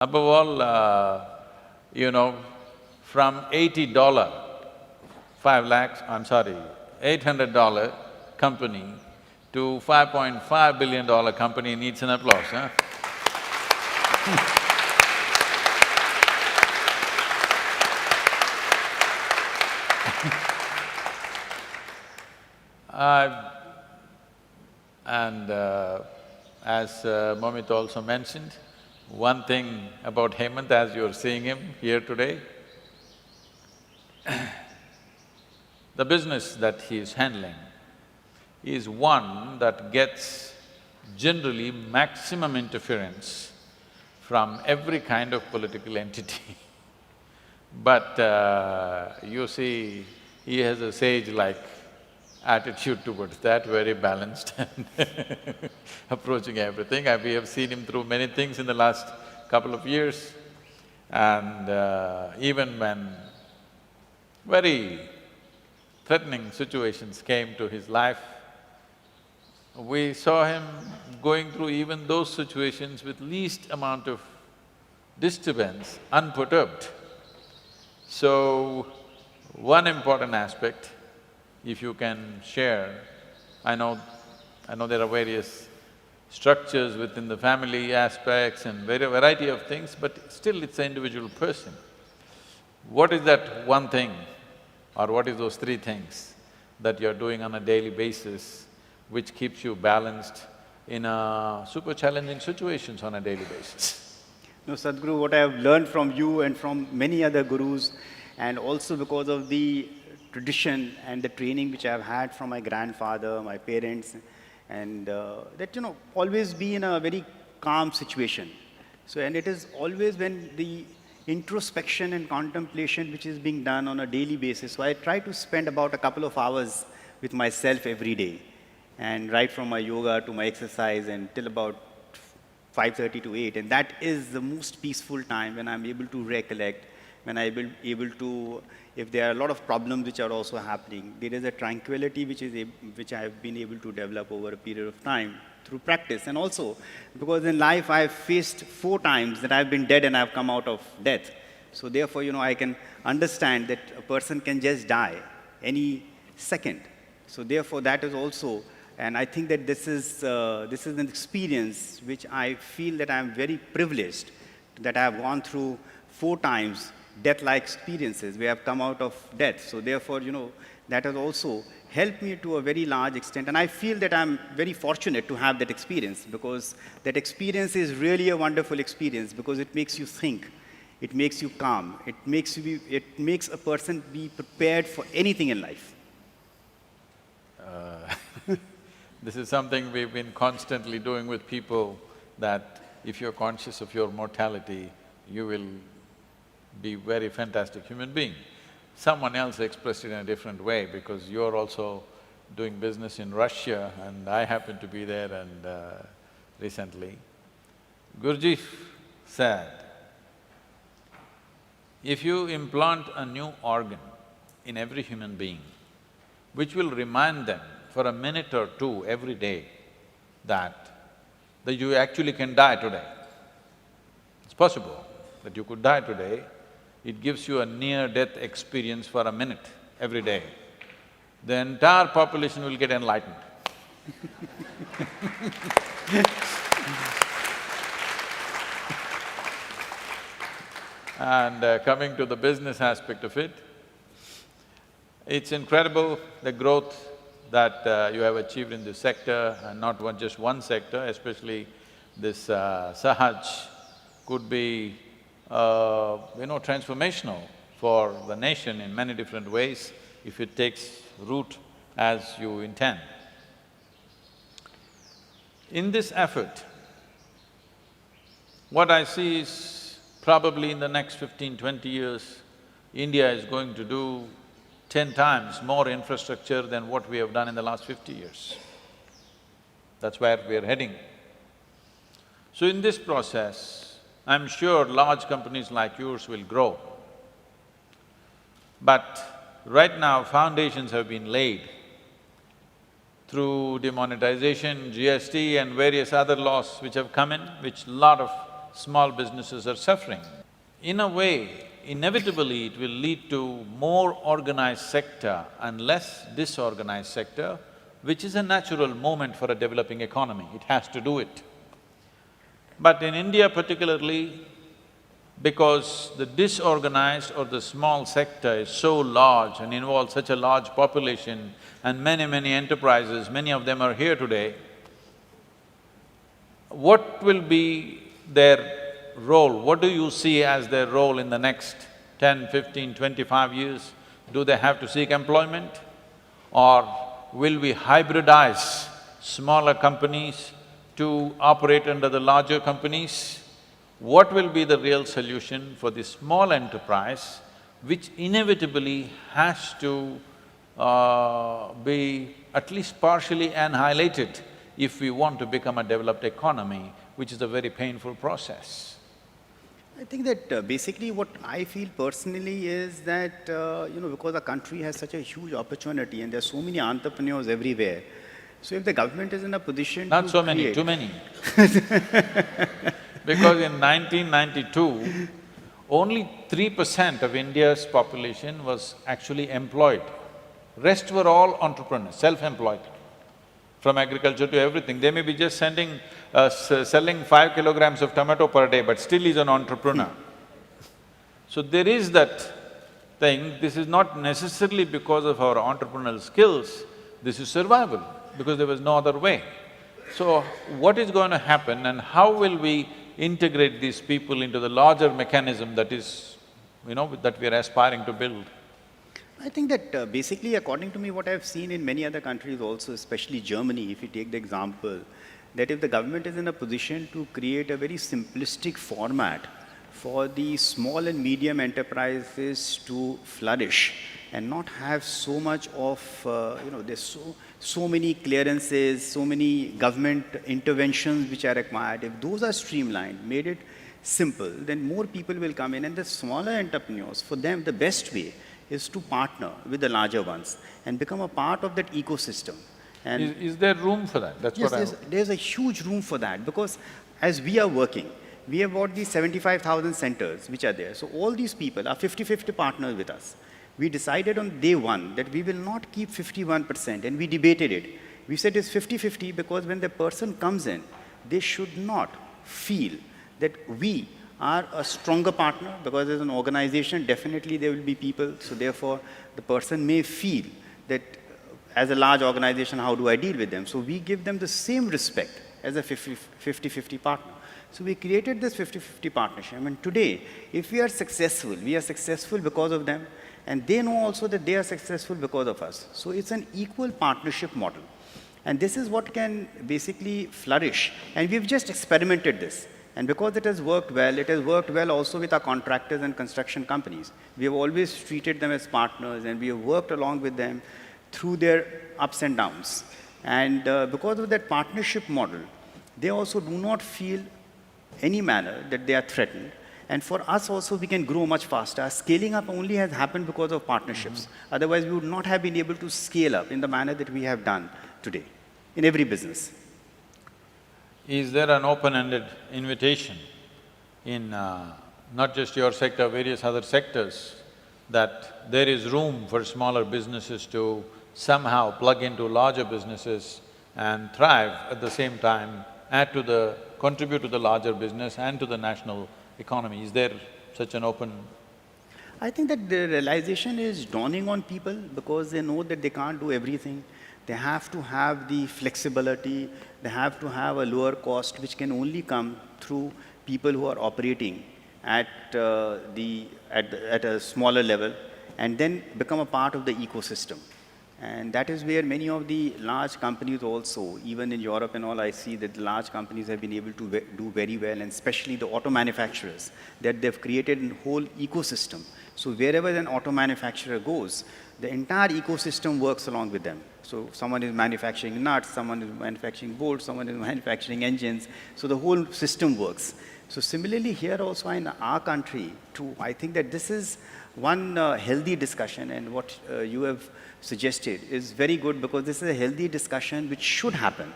Above all, from $80, 5 lakhs, I'm sorry, $800 company to $5.5 billion company needs an applause, huh? Uh, and as Momit also mentioned, one thing about Hemant as you're seeing him here today, the business that he is handling is one that gets generally maximum interference from every kind of political entity. But you see, he has a sage-like attitude towards that, very balanced and approaching everything. We have seen him through many things in the last couple of years, and even when very threatening situations came to his life, we saw him going through even those situations with least amount of disturbance, unperturbed. So, one important aspect, if you can share, I know there are various structures within the family aspects and variety of things, but still it's an individual person. What is that one thing or what is those three things that you're doing on a daily basis which keeps you balanced in super challenging situations on a daily basis? No, Sadhguru, what I have learned from you and from many other gurus, and also because of the tradition and the training which I have had from my grandfather, my parents, and that, always be in a very calm situation. So, and it is always when the introspection and contemplation which is being done on a daily basis. So I try to spend about a couple of hours with myself every day, and right from my yoga to my exercise and till about 5:30 to 8, and that is the most peaceful time when I'm able to recollect, when I'm able to, if there are a lot of problems which are also happening, there is a tranquility which I have been able to develop over a period of time through practice. And also, because in life I've faced 4 times that I've been dead and I've come out of death. So therefore, I can understand that a person can just die any second. So therefore, that is also, and I think that this is an experience which I feel that I'm very privileged, that I have gone through 4 times death-like experiences where I've come out of death. So therefore, that has also helped me to a very large extent. And I feel that I'm very fortunate to have that experience, because that experience is really a wonderful experience, because it makes you think, it makes you calm, it makes a person be prepared for anything in life. This is something we've been constantly doing with people, that if you're conscious of your mortality, you will be very fantastic human being. Someone else expressed it in a different way, because you're also doing business in Russia and I happen to be there and recently. Guruji said, if you implant a new organ in every human being, which will remind them for a minute or two every day that you actually can die today. It's possible that you could die today. It gives you a near-death experience for a minute every day. The entire population will get enlightened. And coming to the business aspect of it, it's incredible the growth that you have achieved in this sector, and not just one sector, especially this Sahaj could be transformational for the nation in many different ways if it takes root as you intend. In this effort, what I see is probably in the next 15–20 years, India is going to do 10 times more infrastructure than what we have done in the last 50 years. That's where we are heading. So in this process, I'm sure large companies like yours will grow. But right now, foundations have been laid through demonetization, GST and various other laws which have come in, which lot of small businesses are suffering. In a way, inevitably it will lead to more organized sector and less disorganized sector, which is a natural movement for a developing economy, it has to do it. But in India particularly, because the disorganized or the small sector is so large and involves such a large population and many enterprises, many of them are here today, what will be their role? What do you see as their role in the next 10, 15, 25 years? Do they have to seek employment? Or will we hybridize smaller companies to operate under the larger companies? What will be the real solution for the small enterprise, which inevitably has to be at least partially annihilated if we want to become a developed economy, which is a very painful process? I think that basically what I feel personally is that, because the country has such a huge opportunity and there are so many entrepreneurs everywhere, so if the government is in a position Not to so many, create… too many. Because in 1992, only 3% of India's population was actually employed. Rest were all entrepreneurs, self-employed, from agriculture to everything. They may be just selling 5 kilograms of tomato per day, but still he's an entrepreneur. So there is that thing, this is not necessarily because of our entrepreneurial skills, this is survival, because there was no other way. So what is going to happen and how will we integrate these people into the larger mechanism that is, that we are aspiring to build? I think that basically, according to me, what I've seen in many other countries also, especially Germany, if you take the example, that if the government is in a position to create a very simplistic format for the small and medium enterprises to flourish and not have so much of, there's so many clearances, so many government interventions which are required, if those are streamlined, made it simple, then more people will come in, and the smaller entrepreneurs, for them, the best way is to partner with the larger ones and become a part of that ecosystem. And is there room for that? That's yes, what there's a huge room for that, because as we are working, we have got these 75,000 centers which are there. So all these people are 50-50 partners with us. We decided on day one that we will not keep 51%, and we debated it. We said it's 50-50 because when the person comes in, they should not feel that we are a stronger partner, because as an organization, definitely there will be people, so therefore the person may feel that as a large organization, how do I deal with them? So we give them the same respect as a 50-50 partner. So we created this 50-50 partnership, and today, if we are successful because of them, and they know also that they are successful because of us. So it's an equal partnership model. And this is what can basically flourish. And we've just experimented this. And because it has worked well also with our contractors and construction companies. We have always treated them as partners, and we have worked along with them through their ups and downs. And because of that partnership model, they also do not feel any manner that they are threatened. And for us also, we can grow much faster. Scaling up only has happened because of partnerships. Otherwise, we would not have been able to scale up in the manner that we have done today, in every business. Is there an open-ended invitation in not just your sector, various other sectors, that there is room for smaller businesses to somehow plug into larger businesses and thrive at the same time, contribute to the larger business and to the national economy? Is there such an open… I think that the realization is dawning on people, because they know that they can't do everything. They have to have the flexibility, they have to have a lower cost, which can only come through people who are operating at a smaller level, and then become a part of the ecosystem. And that is where many of the large companies also, even in Europe and all, I see that the large companies have been able to do very well, and especially the auto manufacturers, that they've created a whole ecosystem. So wherever an auto manufacturer goes, the entire ecosystem works along with them. So someone is manufacturing nuts, someone is manufacturing bolts, someone is manufacturing engines, so the whole system works. So similarly here also in our country too, I think that this is one healthy discussion, and what you have suggested is very good, because this is a healthy discussion which should happen.